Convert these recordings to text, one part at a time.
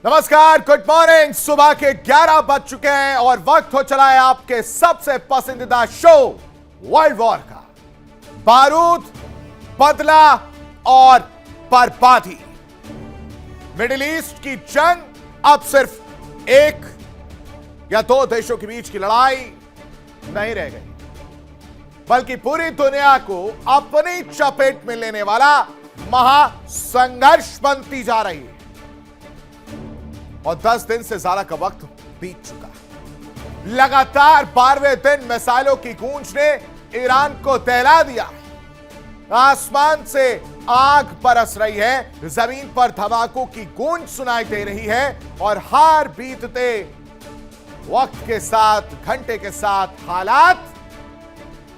नमस्कार, good morning. सुबह के 11 बज चुके हैं और वक्त हो चला है आपके सबसे पसंदीदा शो वर्ल्ड वॉर का। बारूद, बदला और बर्बादी। मिडिल ईस्ट की जंग अब सिर्फ एक या दो देशों के बीच की लड़ाई नहीं रह गई, बल्कि पूरी दुनिया को अपनी चपेट में लेने वाला महासंघर्ष बनती जा रही है। और 10 दिन से ज्यादा का वक्त बीत चुका है। लगातार 12वें दिन मिसाइलों की गूंज ने ईरान को दहला दिया। आसमान से आग बरस रही है, जमीन पर धमाकों की गूंज सुनाई दे रही है और हर बीतते वक्त के साथ, घंटे के साथ हालात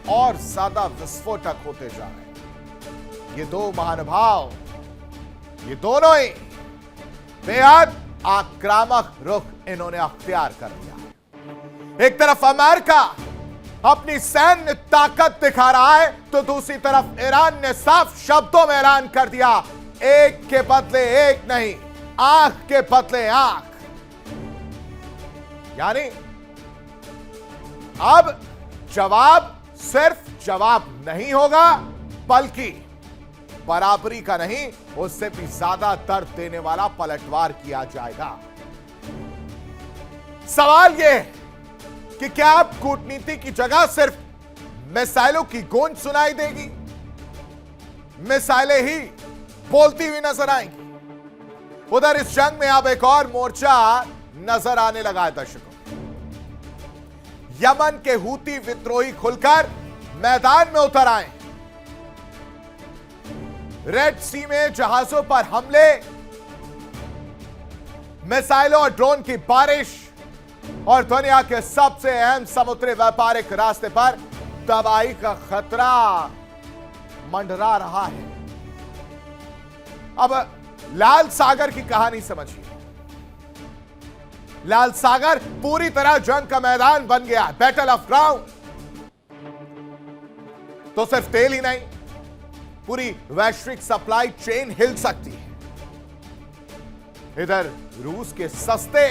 और ज्यादा विस्फोटक होते जा रहे हैं। ये दो महानुभाव, ये दोनों ही बेहद आक्रामक रुख इन्होंने अख्तियार कर लिया है। एक तरफ अमेरिका अपनी सैन्य ताकत दिखा रहा है, तो दूसरी तरफ ईरान ने साफ शब्दों में ऐलान कर दिया, एक के बदले एक नहीं, आंख के बदले आंख। यानी अब जवाब सिर्फ जवाब नहीं होगा, बल्कि बराबरी का नहीं, उससे भी ज्यादा दर्द देने वाला पलटवार किया जाएगा। सवाल यह है कि क्या अब कूटनीति की जगह सिर्फ मिसाइलों की गूंज सुनाई देगी? मिसाइलें ही बोलती हुई नजर आएंगी। उधर इस जंग में अब एक और मोर्चा नजर आने लगा है दर्शकों। यमन के हूती विद्रोही खुलकर मैदान में उतर आए। रेड सी में जहाजों पर हमले, मिसाइलों और ड्रोन की बारिश और दुनिया के सबसे अहम समुद्री व्यापारिक रास्ते पर तबाही का खतरा मंडरा रहा है। अब लाल सागर की कहानी समझिए। लाल सागर पूरी तरह जंग का मैदान बन गया, बैटल ऑफ ग्राउंड। तो सिर्फ तेल ही नहीं, पूरी वैश्विक सप्लाई चेन हिल सकती है। इधर रूस के सस्ते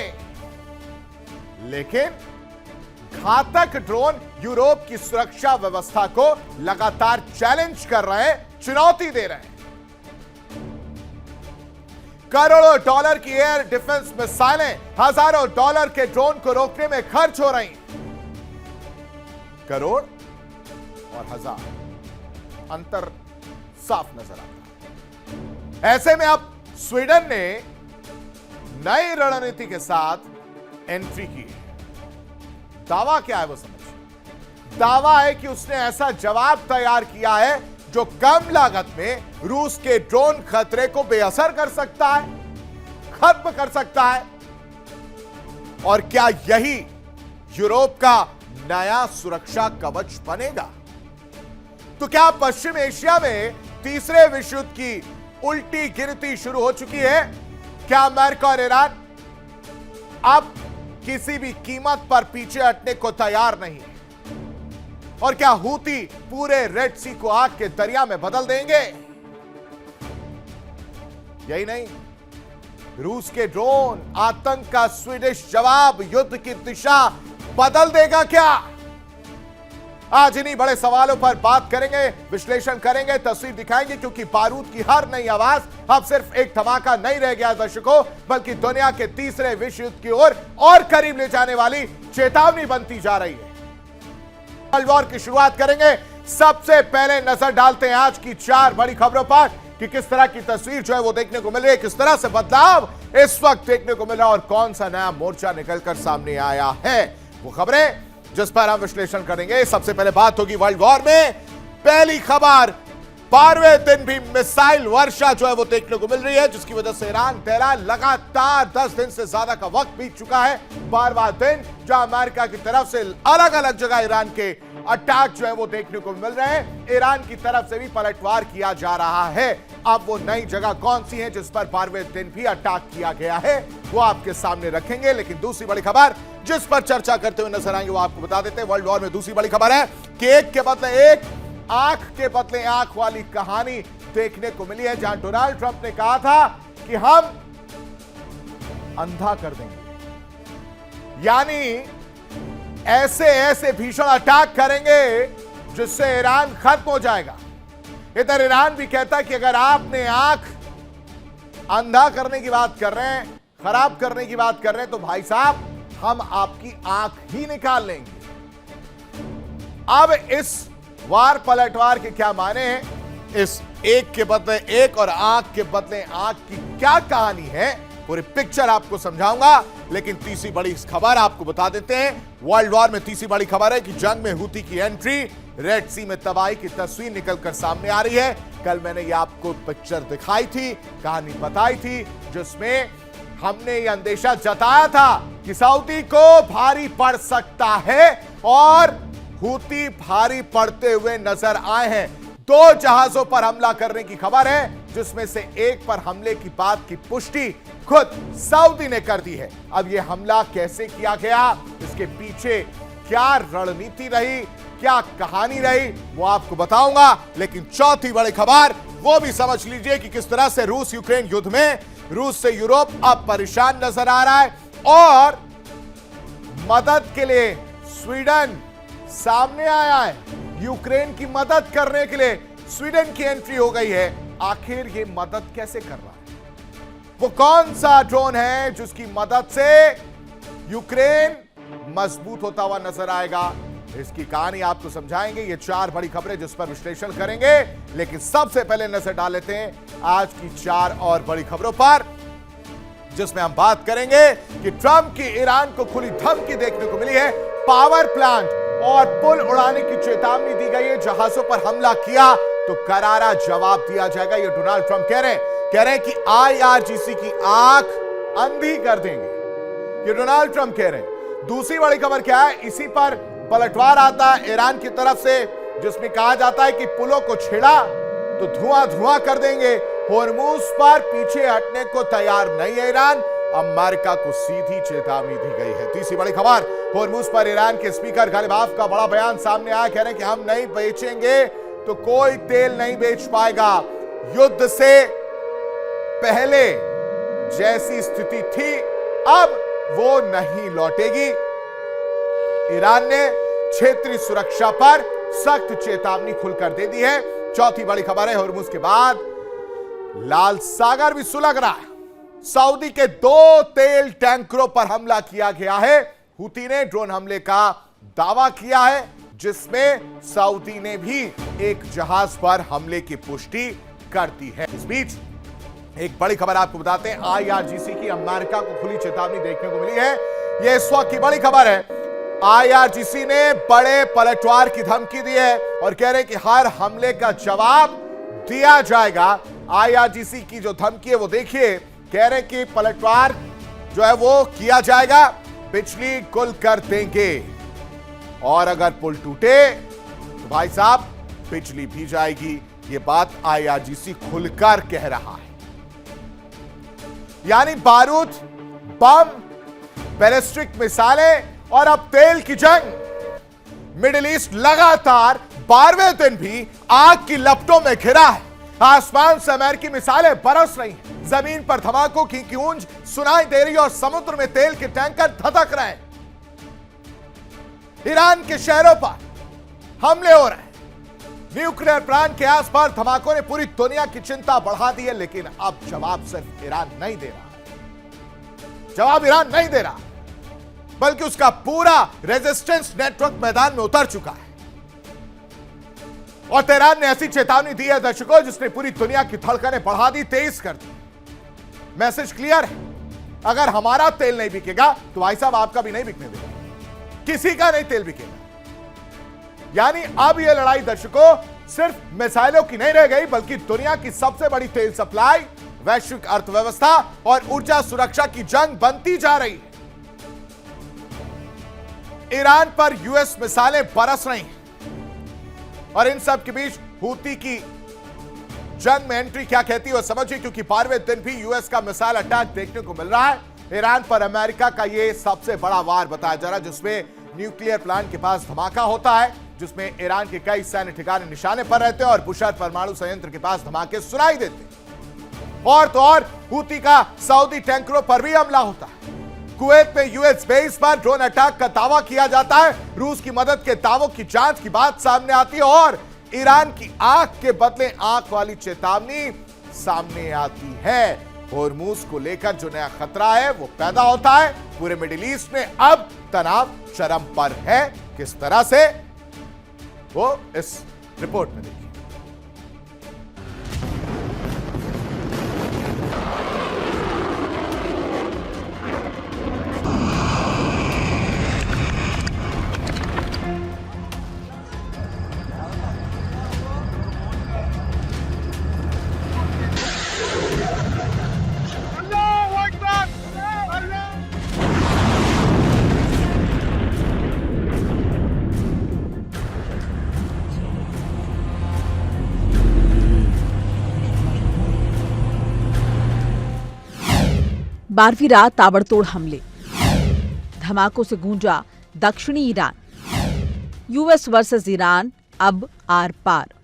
लेकिन घातक ड्रोन यूरोप की सुरक्षा व्यवस्था को लगातार चैलेंज कर रहे हैं, चुनौती दे रहे हैं। करोड़ों डॉलर की एयर डिफेंस मिसाइलें हजारों डॉलर के ड्रोन को रोकने में खर्च हो रही हैं। करोड़ और हजार, अंतर साफ नजर आता है। ऐसे में अब स्वीडन ने नई रणनीति के साथ एंट्री की है। दावा क्या है वो समझिए। दावा है कि उसने ऐसा जवाब तैयार किया है जो कम लागत में रूस के ड्रोन खतरे को बेअसर कर सकता है, खत्म कर सकता है। और क्या यही यूरोप का नया सुरक्षा कवच बनेगा? तो क्या पश्चिम एशिया में तीसरे विश्व युद्ध की उल्टी गिनती शुरू हो चुकी है? क्या अमेरिका और ईरान अब किसी भी कीमत पर पीछे हटने को तैयार नहीं है? और क्या हूती पूरे रेड सी को आग के दरिया में बदल देंगे? यही नहीं, रूस के ड्रोन आतंक का स्वीडिश जवाब युद्ध की दिशा बदल देगा क्या? आज इन्हीं बड़े सवालों पर बात करेंगे, विश्लेषण करेंगे, तस्वीर दिखाएंगे, क्योंकि बारूद की हर नई आवाज अब सिर्फ एक धमाका नहीं रह गया दर्शकों, बल्कि दुनिया के तीसरे विश्व युद्ध की ओर और करीब ले जाने वाली चेतावनी बनती जा रही है। वर्ल्ड वॉर की शुरुआत करेंगे। सबसे पहले नजर डालते हैं आज की 4 बड़ी खबरों पर कि किस तरह की तस्वीर जो है वो देखने को मिल रही है, किस तरह से बदलाव इस वक्त देखने को मिल रहा है और कौन सा नया मोर्चा निकलकर सामने आया है। वो खबरें जिस पर हम विश्लेषण करेंगे। सबसे पहले बात होगी वर्ल्ड वॉर में। पहली खबर, 12वें दिन भी मिसाइल वर्षा जो है वो देखने को मिल रही है, जिसकी वजह से ईरान दहला। लगातार 10 दिन से ज्यादा का वक्त बीत चुका है। 12वां दिन जहां अमेरिका की तरफ से अलग अलग जगह ईरान के अटैक जो है वो देखने को मिल रहे हैं। ईरान की तरफ से भी पलटवार किया जा रहा है। अब वो नई जगह कौन सी है जिस पर 12वें दिन भी अटैक किया गया है, वो आपके सामने रखेंगे। लेकिन दूसरी बड़ी खबर जिस पर चर्चा करते हुए नजर आएंगे वो आपको बता देते हैं। वर्ल्ड वॉर में दूसरी बड़ी खबर है कि एक के बदले एक, आंख के बदले आंख वाली कहानी देखने को मिली है, जहां डोनाल्ड ट्रंप ने कहा था कि हम अंधा कर देंगे। यानी ऐसे ऐसे भीषण अटैक करेंगे जिससे ईरान खत्म हो जाएगा। इधर ईरान भी कहता है कि अगर आपने आंख अंधा करने की बात कर रहे हैं, खराब करने की बात कर रहे हैं, तो भाई साहब हम आपकी आंख ही निकाल लेंगे। अब इस वार पलटवार के क्या माने हैं, इस एक के बदले एक और आंख के बदले आंख की क्या कहानी है, पूरी पिक्चर आपको समझाऊंगा। लेकिन तीसरी बड़ी खबर आपको बता देते हैं। वर्ल्ड वॉर में तीसरी बड़ी खबर है कि जंग में हूती की एंट्री, रेड सी में तबाही की तस्वीर निकलकर सामने आ रही है। कल मैंने ये आपको पिक्चर दिखाई थी, कहानी बताई थी, जिसमें हमने ये अंदेशा जताया था कि सऊदी को भारी पड़ सकता है और हूती भारी पड़ते हुए नजर आए हैं। 2 जहाजों पर हमला करने की खबर है, जिसमें से एक पर हमले की बात की पुष्टि खुद सऊदी ने कर दी है। अब यह हमला कैसे किया गया, इसके पीछे क्या रणनीति रही, क्या कहानी रही, वो आपको बताऊंगा। लेकिन चौथी बड़ी खबर वो भी समझ लीजिए कि किस तरह से रूस यूक्रेन युद्ध में रूस से यूरोप अब परेशान नजर आ रहा है और मदद के लिए स्वीडन सामने आया है। यूक्रेन की मदद करने के लिए स्वीडन की एंट्री हो गई है। आखिर ये मदद कैसे कर रहा है, वो कौन सा ड्रोन है जिसकी मदद से यूक्रेन मजबूत होता हुआ नजर आएगा, इसकी कहानी आपको समझाएंगे। ये 4 बड़ी खबरें जिस पर विश्लेषण करेंगे। लेकिन सबसे पहले नजर डाल लेते हैं आज की 4 और बड़ी खबरों पर, जिसमें हम बात करेंगे कि ट्रंप की ईरान को खुली धमकी देखने को मिली है। पावर प्लांट और पुल उड़ाने की चेतावनी दी गई है। जहाजों पर हमला किया तो करारा जवाब दिया जाएगा, ये डोनाल्ड ट्रंप कह रहे हैं कि IRGC की आंख अंधी कर देंगे, ये डोनाल्ड ट्रंप कह रहे हैं। दूसरी बड़ी खबर क्या है, इसी पर पलटवार आता है ईरान की तरफ से, जिसमें कहा जाता है कि पुलों को छेड़ा तो धुआं धुआं कर देंगे। होर्मुज पर पीछे हटने को तैयार नहीं है ईरान, अमेरिका को सीधी चेतावनी दी गई है। तीसरी बड़ी खबर, होर्मुज पर ईरान के स्पीकर गलिबाफ का बड़ा बयान सामने आया, कह रहे हैं कि हम नहीं बेचेंगे तो कोई तेल नहीं बेच पाएगा। युद्ध से पहले जैसी स्थिति थी अब वो नहीं लौटेगी। ईरान ने क्षेत्रीय सुरक्षा पर सख्त चेतावनी खुलकर दे दी है। चौथी बड़ी खबर है, होर्मुज के बाद लाल सागर भी सुलग रहा है। सऊदी के 2 तेल टैंकरों पर हमला किया गया है। हूती ने ड्रोन हमले का दावा किया है, जिसमें सऊदी ने भी एक जहाज पर हमले की पुष्टि कर दी है। इस बीच एक बड़ी खबर आपको बताते हैं, IRGC की अमेरिका को खुली चेतावनी देखने को मिली है। यह इस वक्त की बड़ी खबर है। IRGC ने बड़े पलटवार की धमकी दी है और कह रहे हैं कि हर हमले का जवाब दिया जाएगा। IRGC की जो धमकी है वो देखिए, कह रहे हैं कि पलटवार जो है वो किया जाएगा, बिजली गुल कर देंगे और अगर पुल टूटे तो भाई साहब बिजली भी जाएगी। ये बात IRGC खुलकर कह रहा है। यानी बारूद, बम, बैलिस्टिक मिसाइलें और अब तेल की जंग। मिडिल ईस्ट लगातार 12वें दिन भी आग की लपटों में घिरा है। आसमान से अमेरिकी मिसाइलें बरस रही हैं, जमीन पर धमाकों की गूंज सुनाई दे रही है और समुद्र में तेल के टैंकर धधक रहे हैं। ईरान के शहरों पर हमले हो रहे हैं। न्यूक्लियर प्लांट के आसपास धमाकों ने पूरी दुनिया की चिंता बढ़ा दी है। लेकिन अब जवाब सिर्फ ईरान नहीं दे रहा, जवाब ईरान नहीं दे रहा, बल्कि उसका पूरा रेजिस्टेंस नेटवर्क मैदान में उतर चुका है। और तेहरान ने ऐसी चेतावनी दी है दर्शकों, जिसने पूरी दुनिया की धड़कनें बढ़ा दी, तेज कर दी। मैसेज क्लियर है, अगर हमारा तेल नहीं बिकेगा तो भाई साहब आपका भी नहीं बिकने देगा, किसी का नहीं तेल बिकेगा। यानी अब यह लड़ाई दर्शकों सिर्फ मिसाइलों की नहीं रह गई, बल्कि दुनिया की सबसे बड़ी तेल सप्लाई, वैश्विक अर्थव्यवस्था और ऊर्जा सुरक्षा की जंग बनती जा रही है। ईरान पर यूएस मिसाइलें बरस रही हैं और इन सब के बीच हूती की जंग में एंट्री क्या कहती है वो समझिए, क्योंकि 12वें दिन भी यूएस का मिसाइल अटैक देखने को मिल रहा है। ईरान पर अमेरिका का यह सबसे बड़ा वार बताया जा रहा है, जिसमें न्यूक्लियर प्लांट के पास धमाका होता है, जिसमें ईरान के कई सैन्य ठिकाने निशाने पर रहते हैं और बुशहर परमाणु संयंत्र के पास धमाके सुनाई देते हैं। और तो और हूती का सऊदी टैंकरों पर भी हमला होता है। कुवैत में यूएस बेस पर ड्रोन अटैक का दावा किया जाता है। रूस की मदद के दावों की जांच की बात सामने आती है और ईरान की आंख के बदले आंख वाली चेतावनी सामने आती है। होर्मुज को लेकर जो नया खतरा है वो पैदा होता है। पूरे मिडिल ईस्ट में अब तनाव चरम पर है। किस तरह से, वो इस रिपोर्ट में देखिए। बारहवीं रात ताबड़तोड़ हमले, धमाकों से गूंजा दक्षिणी ईरान। यूएस वर्सेस ईरान अब आर पार।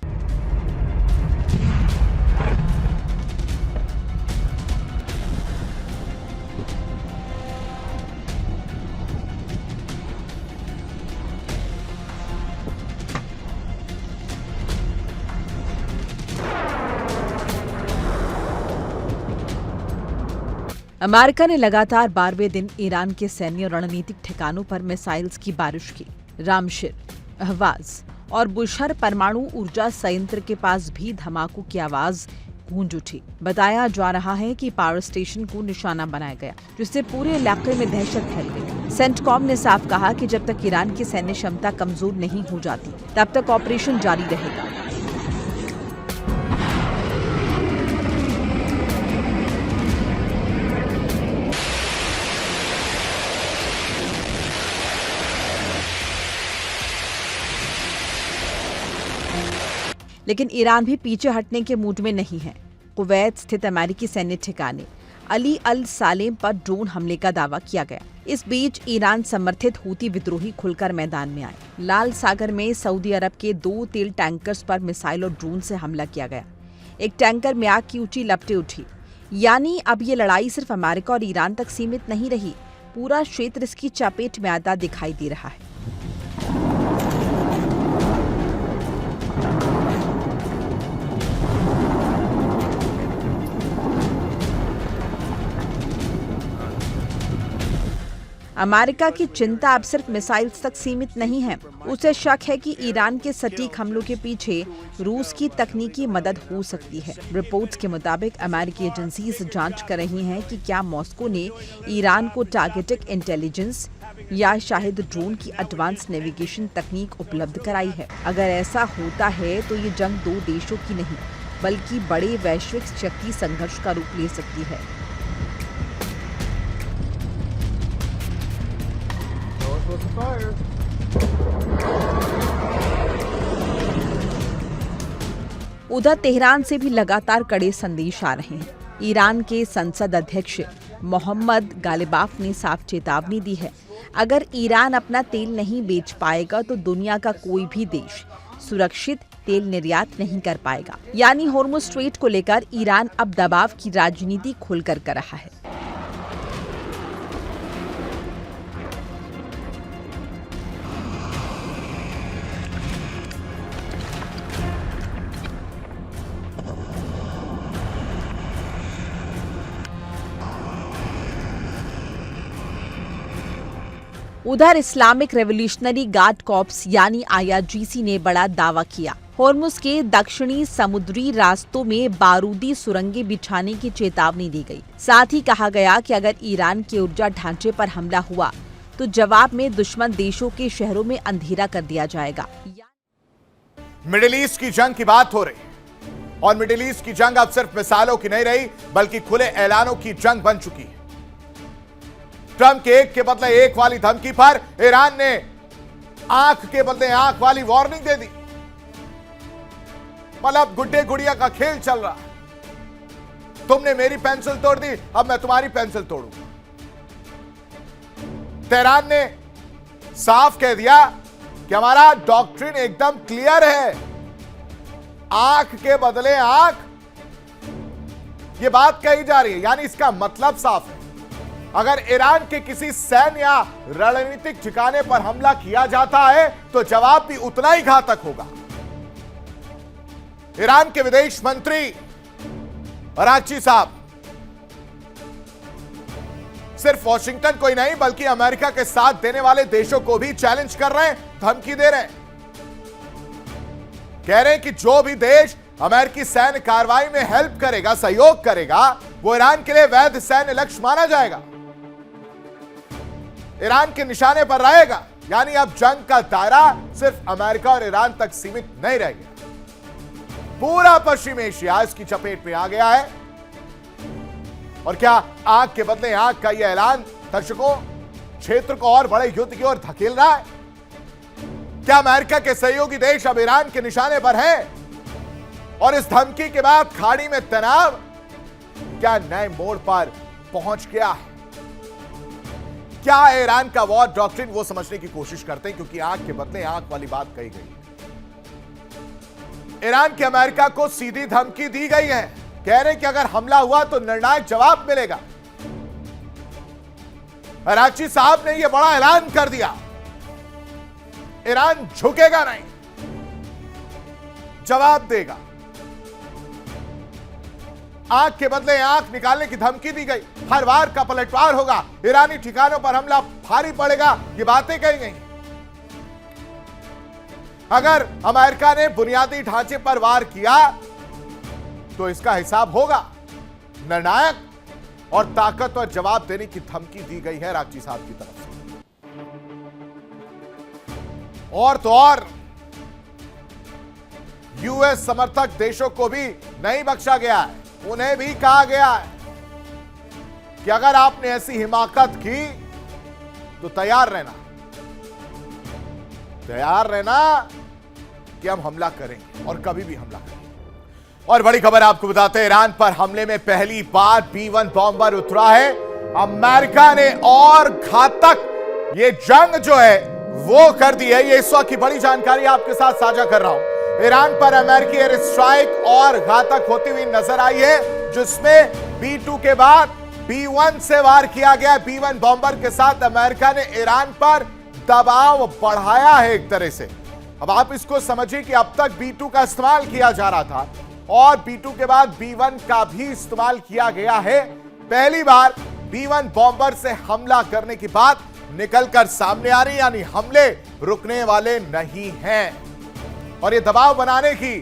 अमेरिका ने लगातार 12वें दिन ईरान के सैन्य रणनीतिक ठिकानों पर मिसाइल्स की बारिश की। रामशिर, अहवाज और बुशहर परमाणु ऊर्जा संयंत्र के पास भी धमाकों की आवाज गूंज उठी। बताया जा रहा है कि पावर स्टेशन को निशाना बनाया गया, जिससे पूरे इलाके में दहशत फैल गई। सेंटकॉम ने साफ कहा कि जब तक ईरान की सैन्य क्षमता कमजोर नहीं हो जाती, तब तक ऑपरेशन जारी रहेगा। लेकिन ईरान भी पीछे हटने के मूड में नहीं है। कुवैत स्थित अमेरिकी सैन्य ठिकाने अली अल सालेम पर ड्रोन हमले का दावा किया गया। इस बीच ईरान समर्थित हूती विद्रोही खुलकर मैदान में आए। लाल सागर में सऊदी अरब के 2 तेल टैंकर्स पर मिसाइल और ड्रोन से हमला किया गया। एक टैंकर में आग की ऊंची लपटें उठी। यानी अब ये लड़ाई सिर्फ अमेरिका और ईरान तक सीमित नहीं रही, पूरा क्षेत्र इसकी चपेट में आता दिखाई दे रहा है। अमेरिका की चिंता अब सिर्फ मिसाइल्स तक सीमित नहीं है। उसे शक है कि ईरान के सटीक हमलों के पीछे रूस की तकनीकी मदद हो सकती है। रिपोर्ट्स के मुताबिक अमेरिकी एजेंसीज जांच कर रही हैं कि क्या मॉस्को ने ईरान को टारगेटिक इंटेलिजेंस या शायद ड्रोन की एडवांस नेविगेशन तकनीक उपलब्ध कराई है। अगर ऐसा होता है तो ये जंग 2 देशों की नहीं, बल्कि बड़े वैश्विक शक्ति संघर्ष का रूप ले सकती है। उधर तेहरान से भी लगातार कड़े संदेश आ रहे हैं। ईरान के संसद अध्यक्ष मोहम्मद गालिबाफ ने साफ चेतावनी दी है, अगर ईरान अपना तेल नहीं बेच पाएगा तो दुनिया का कोई भी देश सुरक्षित तेल निर्यात नहीं कर पाएगा। यानी होर्मुज स्ट्रेट को लेकर ईरान अब दबाव की राजनीति खुलकर कर रहा है। उधर इस्लामिक रेवोल्यूशनरी गार्ड कॉर्प्स यानी IRGC ने बड़ा दावा किया। होर्मुज के दक्षिणी समुद्री रास्तों में बारूदी सुरंगें बिछाने की चेतावनी दी गई। साथ ही कहा गया कि अगर ईरान के ऊर्जा ढांचे पर हमला हुआ तो जवाब में दुश्मन देशों के शहरों में अंधेरा कर दिया जाएगा। मिडिल ईस्ट की जंग की बात हो रही और मिडिल ईस्ट की जंग अब सिर्फ मिसाइलों की नहीं रही, बल्कि खुले ऐलानों की जंग बन चुकी है। ट्रंप के एक के बदले एक वाली धमकी पर ईरान ने आंख के बदले आंख वाली वार्निंग दे दी। मतलब गुड्डे गुड़िया का खेल चल रहा है। तुमने मेरी पेंसिल तोड़ दी, अब मैं तुम्हारी पेंसिल तोड़ूंगा। तेहरान ने साफ कह दिया कि हमारा डॉक्ट्रिन एकदम क्लियर है, आंख के बदले आंख, यह बात कही जा रही है। यानी इसका मतलब साफ है, अगर ईरान के किसी सैन्य या रणनीतिक ठिकाने पर हमला किया जाता है तो जवाब भी उतना ही घातक होगा। ईरान के विदेश मंत्री अरागची साहब सिर्फ वॉशिंगटन को ही नहीं बल्कि अमेरिका के साथ देने वाले देशों को भी चैलेंज कर रहे हैं, धमकी दे रहे हैं। कह रहे हैं कि जो भी देश अमेरिकी सैन्य कार्रवाई में हेल्प करेगा, सहयोग करेगा, वो ईरान के लिए वैध सैन्य लक्ष्य माना जाएगा, ईरान के निशाने पर रहेगा। यानी अब जंग का दायरा सिर्फ अमेरिका और ईरान तक सीमित नहीं रह गया, पूरा पश्चिम एशिया इसकी चपेट में आ गया है। और क्या आग के बदले आग का यह ऐलान दर्शकों क्षेत्र को और बड़े युद्ध की ओर धकेल रहा है? क्या अमेरिका के सहयोगी देश अब ईरान के निशाने पर हैं? और इस धमकी के बाद खाड़ी में तनाव क्या नए मोड़ पर पहुंच गया है? क्या ईरान का वॉर डॉक्ट्रिन, वो समझने की कोशिश करते हैं, क्योंकि आग के बदले आग वाली बात कही गई। ईरान की अमेरिका को सीधी धमकी दी गई है, कह रहे कि अगर हमला हुआ तो निर्णायक जवाब मिलेगा। अरागची साहब ने यह बड़ा ऐलान कर दिया, ईरान झुकेगा नहीं, जवाब देगा। आंख के बदले आंख निकालने की धमकी दी गई, हर बार का पलटवार होगा, ईरानी ठिकानों पर हमला भारी पड़ेगा, ये बातें कही गई। अगर अमेरिका ने बुनियादी ढांचे पर वार किया तो इसका हिसाब होगा। निर्णायक और ताकतवर जवाब देने की धमकी दी गई है अरागची साहब की तरफ से। और तो और यूएस समर्थक देशों को भी नहीं बख्शा गया है, उन्हें भी कहा गया है कि अगर आपने ऐसी हिमाकत की तो तैयार रहना कि हम हमला करेंगे और कभी भी हमला करेंगे। और बड़ी खबर आपको बताते हैं, ईरान पर हमले में पहली बार B-1 बॉम्बर उतरा है अमेरिका ने, और घातक ये जंग जो है वो कर दी है। ये इस वक्त की बड़ी जानकारी आपके साथ साझा कर रहा हूं। ईरान पर अमेरिकी एयर स्ट्राइक और घातक होती हुई नजर आई है, जिसमें B-2 के बाद B-1 से वार किया गया। B-1 बॉम्बर के साथ अमेरिका ने ईरान पर दबाव बढ़ाया है एक तरह से। अब आप इसको समझिए कि अब तक B-2 का इस्तेमाल किया जा रहा था और B-2 के बाद B-1 का भी इस्तेमाल किया गया है। पहली बार B-1 बॉम्बर से हमला करने की बात निकलकर सामने आ रही, यानी हमले रुकने वाले नहीं हैं और ये दबाव बनाने की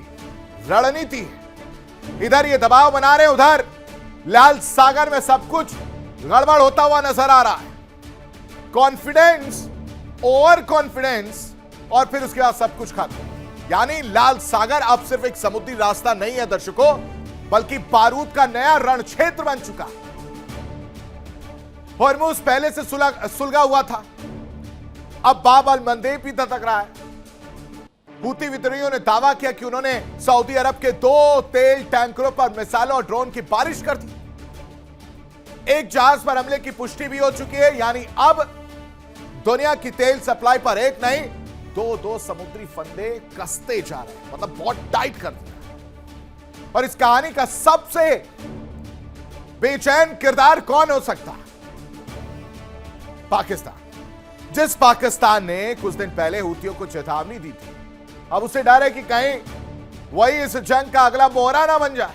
रणनीति है। इधर ये दबाव बना रहे, उधर लाल सागर में सब कुछ गड़बड़ होता हुआ नजर आ रहा है। कॉन्फिडेंस, ओवर कॉन्फिडेंस और फिर उसके बाद सब कुछ खत्म। यानी लाल सागर अब सिर्फ एक समुद्री रास्ता नहीं है दर्शकों, बल्कि बारूद का नया रण क्षेत्र बन चुका है। हॉर्मुज़ पहले से सुलगा हुआ था, अब बाब अल मंदेब भी दस्तक रहा है। हूती विद्रोहियों ने दावा किया कि उन्होंने सऊदी अरब के 2 तेल टैंकरों पर मिसाइलों और ड्रोन की बारिश कर दी। एक जहाज पर हमले की पुष्टि भी हो चुकी है, यानी अब दुनिया की तेल सप्लाई पर एक नहीं 2 समुद्री फंदे कसते जा रहे हैं, मतलब बहुत टाइट कर दिया। और इस कहानी का सबसे बेचैन किरदार कौन हो सकता है? पाकिस्तान। जिस पाकिस्तान ने कुछ दिन पहले हूतियों को चेतावनी दी थी, अब उसे डर है कि कहीं वही इस जंग का अगला मोहरा ना बन जाए।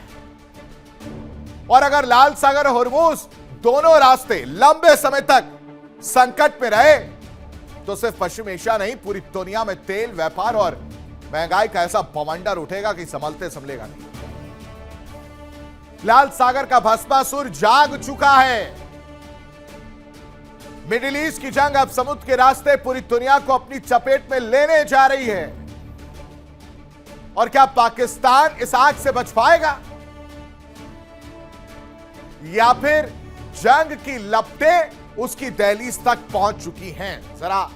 और अगर लाल सागर और हॉर्मुज़ दोनों रास्ते लंबे समय तक संकट में रहे तो सिर्फ पश्चिम एशिया नहीं, पूरी दुनिया में तेल, व्यापार और महंगाई का ऐसा बवंडर उठेगा कि संभलेगा नहीं। लाल सागर का भस्मासुर जाग चुका है। मिडिल ईस्ट की जंग अब समुद्र के रास्ते पूरी दुनिया को अपनी चपेट में लेने जा रही है। और क्या पाकिस्तान इस आग से बच पाएगा, या फिर जंग की लपटें उसकी दहलीज तक पहुंच चुकी हैं? जरा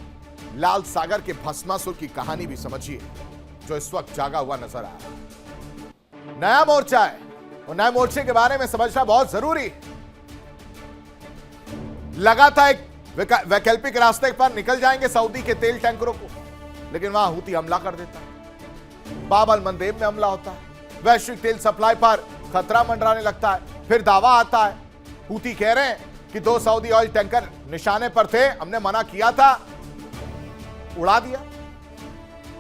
लाल सागर के भस्मासुर की कहानी भी समझिए, जो इस वक्त जागा हुआ नजर आ रहा है। नया मोर्चा है और नए मोर्चे के बारे में समझना बहुत जरूरी है। लगातार एक वैकल्पिक रास्ते पर निकल जाएंगे सऊदी के तेल टैंकरों को, लेकिन वहां हूती हमला कर देता है, बाब अल मंदेब में हमला होता है, वैश्विक तेल सप्लाई पर खतरा मंडराने लगता है। फिर दावा आता है, हूती कह रहे हैं कि 2 सऊदी ऑयल टैंकर निशाने पर थे, हमने मना किया था, उड़ा दिया।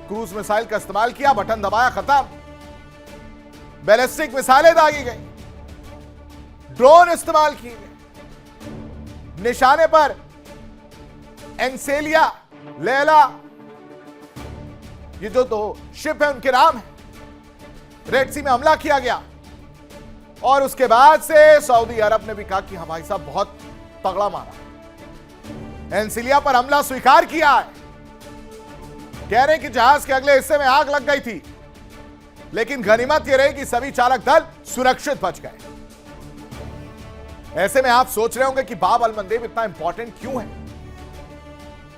क्रूज मिसाइल का इस्तेमाल किया, बटन दबाया, खत्म। बैलिस्टिक मिसाइलें दागी गई, ड्रोन इस्तेमाल किए गए, निशाने पर एंसेलिया, लैला, ये जो 2 शिप है उनके नाम है। रेड सी में हमला किया गया और उसके बाद से सऊदी अरब ने भी कहा कि हमारे साहब बहुत तगड़ा मारा, एंसेलिया पर हमला स्वीकार किया है। कह रहे कि जहाज के अगले हिस्से में आग लग गई थी, लेकिन गनीमत यह रही कि सभी चालक दल सुरक्षित बच गए। ऐसे में आप सोच रहे होंगे कि बाब अल मंदेब इतना इंपॉर्टेंट क्यों है?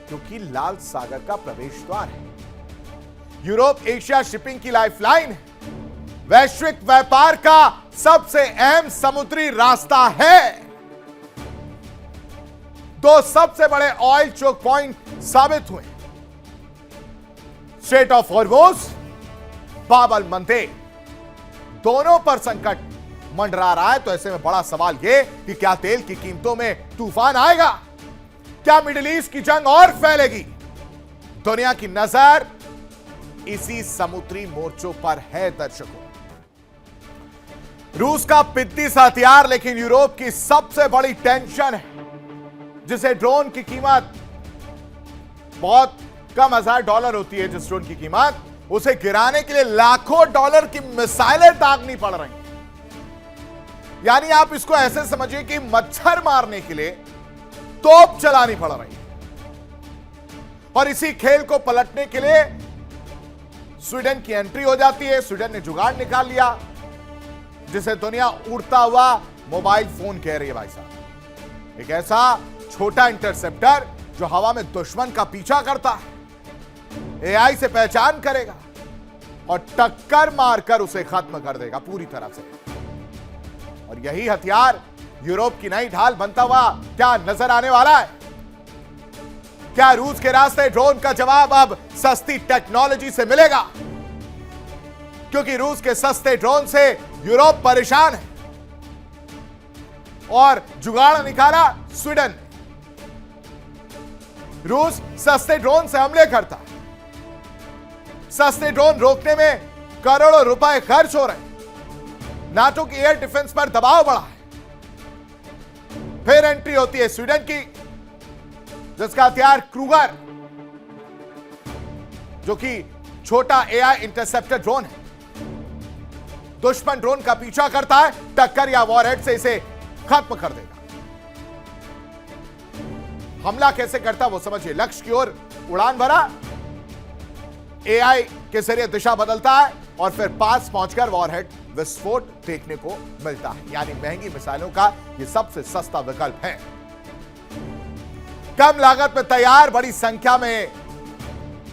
क्योंकि लाल सागर का प्रवेश द्वार है, यूरोप एशिया शिपिंग की लाइफलाइन है, वैश्विक व्यापार का सबसे अहम समुद्री रास्ता है। 2 सबसे बड़े ऑयल चोक पॉइंट साबित हुए, स्ट्रेट ऑफ हॉर्मुज, बाब अल मंदेब, दोनों पर संकट मंडरा रहा है। तो ऐसे में बड़ा सवाल यह कि क्या तेल की कीमतों में तूफान आएगा? क्या मिडिल ईस्ट की जंग और फैलेगी? दुनिया की नजर इसी समुद्री मोर्चों पर है दर्शकों। रूस का पिद्दी हथियार, लेकिन यूरोप की सबसे बड़ी टेंशन है, जिसे ड्रोन की कीमत बहुत कम $1000 होती है, जिस ड्रोन की कीमत, उसे गिराने के लिए लाखों डॉलर की मिसाइलें दागनी पड़ रही हैं। यानी आप इसको ऐसे समझिए कि मच्छर मारने के लिए तोप चलानी पड़ रही है। और इसी खेल को पलटने के लिए स्वीडन की एंट्री हो जाती है। स्वीडन ने जुगाड़ निकाल लिया, जिसे दुनिया उड़ता हुआ मोबाइल फोन कह रही है भाई साहब। एक ऐसा छोटा इंटरसेप्टर जो हवा में दुश्मन का पीछा करता है, एआई से पहचान करेगा और टक्कर मारकर उसे खत्म कर देगा पूरी तरह से। और यही हथियार यूरोप की नई ढाल बनता हुआ क्या नजर आने वाला है? क्या रूस के रास्ते ड्रोन का जवाब अब सस्ती टेक्नोलॉजी से मिलेगा? क्योंकि रूस के सस्ते ड्रोन से यूरोप परेशान है और जुगाड़ निकाला स्वीडन ने। रूस सस्ते ड्रोन से हमले करता है, सस्ते ड्रोन रोकने में करोड़ों रुपए खर्च हो रहे हैं, नाटो की एयर डिफेंस पर दबाव बढ़ा है। फिर एंट्री होती है स्वीडन की, जिसका हथियार क्रूगर, जो कि छोटा एआई इंटरसेप्टर ड्रोन है, दुश्मन ड्रोन का पीछा करता है, टक्कर या वॉरहेड से इसे खत्म कर देगा। हमला कैसे करता वो समझिए, लक्ष्य की ओर उड़ान भरा, एआई के जरिए दिशा बदलता है और फिर पास पहुंचकर वॉरहेड विस्फोट देखने को मिलता है। यानी महंगी मिसाइलों का यह सबसे सस्ता विकल्प है। कम लागत में तैयार, बड़ी संख्या में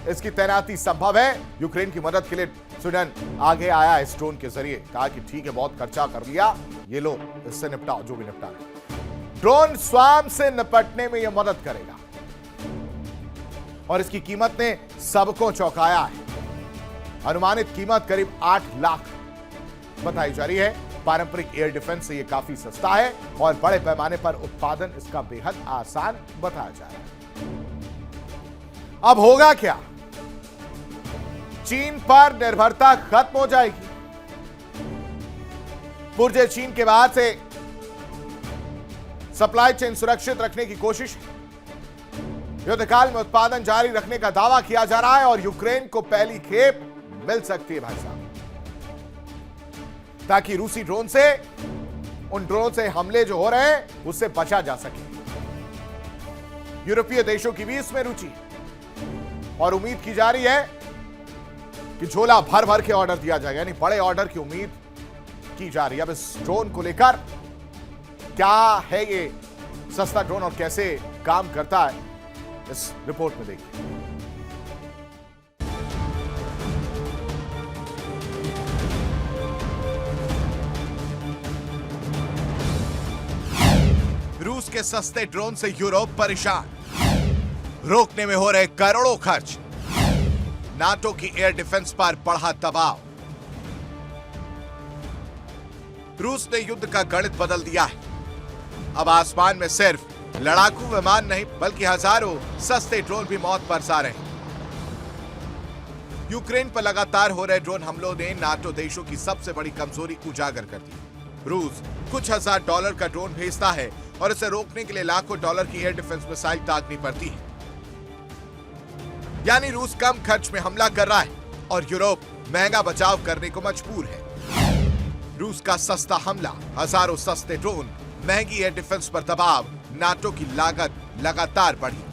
इसकी तैनाती संभव है। यूक्रेन की मदद के लिए स्वीडन आगे आया इस ड्रोन के जरिए, कहा कि ठीक है बहुत खर्चा कर लिया, ये लो इससे निपटाओ जो भी निपटाना। ड्रोन स्वाम से निपटने में यह मदद करेगा और इसकी कीमत ने सबको चौंकाया है। अनुमानित कीमत करीब 8 लाख बताई जा रही है। पारंपरिक एयर डिफेंस से यह काफी सस्ता है और बड़े पैमाने पर उत्पादन इसका बेहद आसान बताया जा रहा है। अब होगा क्या? चीन पर निर्भरता खत्म हो जाएगी। पुरजे चीन के बाहर से सप्लाई चेन सुरक्षित रखने की कोशिश, युद्धकाल में उत्पादन जारी रखने का दावा किया जा रहा है और यूक्रेन को पहली खेप मिल सकती है भाई साहब, ताकि रूसी ड्रोन से, उन ड्रोन से हमले जो हो रहे हैं उससे बचा जा सके। यूरोपीय देशों की भी इसमें रुचि और उम्मीद की जा रही है कि झोला भर भर के ऑर्डर दिया जाएगा, यानी बड़े ऑर्डर की उम्मीद की जा रही है। अब इस ड्रोन को लेकर क्या है ये सस्ता ड्रोन और कैसे काम करता है, इस रिपोर्ट में देखिए। रूस के सस्ते ड्रोन से यूरोप परेशान, रोकने में हो रहे करोड़ों खर्च, नाटो की एयर डिफेंस पर बढ़ा दबाव। रूस ने युद्ध का गणित बदल दिया है। अब आसमान में सिर्फ लड़ाकू विमान नहीं बल्कि हजारों सस्ते ड्रोन भी मौत बरसा रहे हैं। यूक्रेन पर लगातार हो रहे ड्रोन हमलों ने नाटो देशों की सबसे बड़ी कमजोरी उजागर कर दी। रूस कुछ हजार डॉलर का ड्रोन भेजता है और इसे रोकने के लिए लाखों डॉलर की एयर डिफेंस मिसाइल दागनी पड़ती है। यानी रूस कम खर्च में हमला कर रहा है और यूरोप महंगा बचाव करने को मजबूर है। रूस का सस्ता हमला, हजारों सस्ते ड्रोन, महंगी एयर डिफेंस पर दबाव, नाटो की लागत लगातार बढ़ी।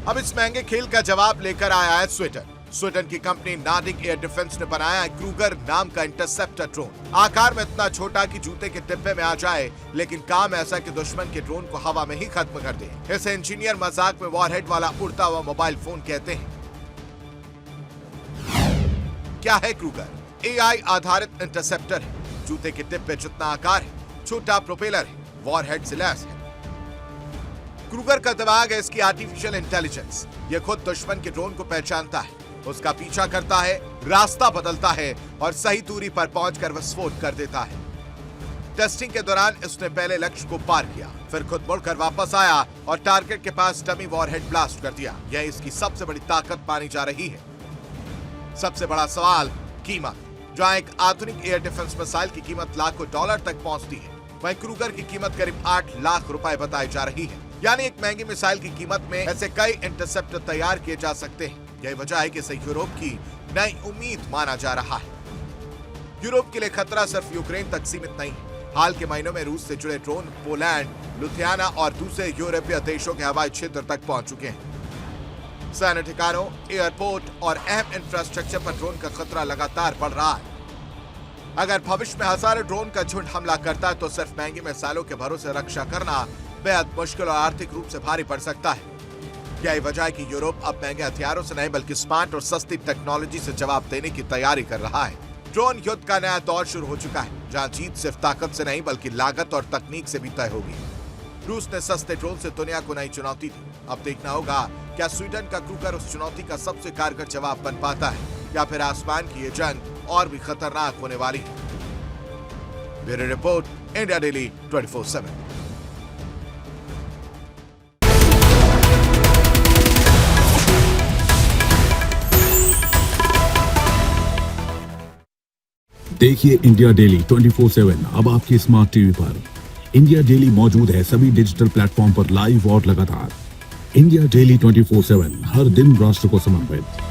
अब इस महंगे खेल का जवाब लेकर आया है स्वीडन। स्वीडन की कंपनी नॉर्डिक एयर डिफेंस ने बनाया है क्रूगर नाम का इंटरसेप्टर ड्रोन। आकार में इतना छोटा कि जूते के डिब्बे में आ जाए, लेकिन काम ऐसा कि दुश्मन के ड्रोन को हवा में ही खत्म कर दे। इसे इंजीनियर मजाक में वॉरहेड वाला उड़ता हुआ मोबाइल फोन कहते हैं। क्या है क्रूगर? एआई आधारित इंटरसेप्टर है। जूते के टिप पे जितना आकार है, छोटा प्रोपेलर है, वॉरहेड से लैस है। क्रूगर का दिमाग है इसकी आर्टिफिशियल इंटेलिजेंस। यह खुद दुश्मन के ड्रोन को पहचानता है, उसका पीछा करता है, रास्ता बदलता है और सही दूरी पर पहुंचकर विस्फोट कर देता है। टेस्टिंग के दौरान इसने पहले लक्ष्य को पार किया, फिर खुद मुड़कर वापस आया और टारगेट के पास डमी वॉरहेड ब्लास्ट कर दिया। यह इसकी सबसे बड़ी ताकत मानी जा रही है। सबसे बड़ा सवाल कीमत। जहां एक आधुनिक एयर डिफेंस मिसाइल की कीमत लाखों डॉलर तक पहुंचती है, वहीं क्रूगर की कीमत करीब 8 लाख रुपए बताई जा रही है। यानी एक महंगी मिसाइल की कीमत में ऐसे कई इंटरसेप्टर तैयार किए जा सकते हैं। यही वजह है कि इसे यूरोप की नई उम्मीद माना जा रहा है। यूरोप के लिए खतरा सिर्फ यूक्रेन तक सीमित नहीं है। हाल के महीनों में रूस से जुड़े ड्रोन पोलैंड, लुधियाना और दूसरे यूरोपीय देशों के हवाई क्षेत्र तक पहुंच चुके हैं। सैन्य ठिकानों, एयरपोर्ट और अहम इंफ्रास्ट्रक्चर पर ड्रोन का खतरा लगातार बढ़ रहा है। अगर भविष्य में हजारों ड्रोन का झुंड हमला करता है तो सिर्फ महंगी मिसाइलों के भरोसे रक्षा करना बेहद मुश्किल और आर्थिक रूप से भारी पड़ सकता है। यही वजह है कि यूरोप अब महंगे हथियारों से नहीं बल्कि स्मार्ट और सस्ती टेक्नोलॉजी से जवाब देने की तैयारी कर रहा है। ड्रोन युद्ध का नया दौर शुरू हो चुका है, जहां जीत सिर्फ ताकत से नहीं बल्कि लागत और तकनीक से भी तय होगी। रूस ने सस्ते ड्रोन से दुनिया को नई चुनौती दी। अब देखना होगा क्या स्वीडन का क्रूगर उस चुनौती का सबसे कारगर जवाब बन पाता है या फिर आसमान की ये जंग और भी खतरनाक होने वाली है। Bureau report, India daily 24/7। देखिए इंडिया डेली 24/7 अब आपके स्मार्ट टीवी पर। इंडिया डेली मौजूद है सभी डिजिटल प्लेटफॉर्म पर लाइव और लगातार। इंडिया डेली 24/7 हर दिन राष्ट्र को समर्पित।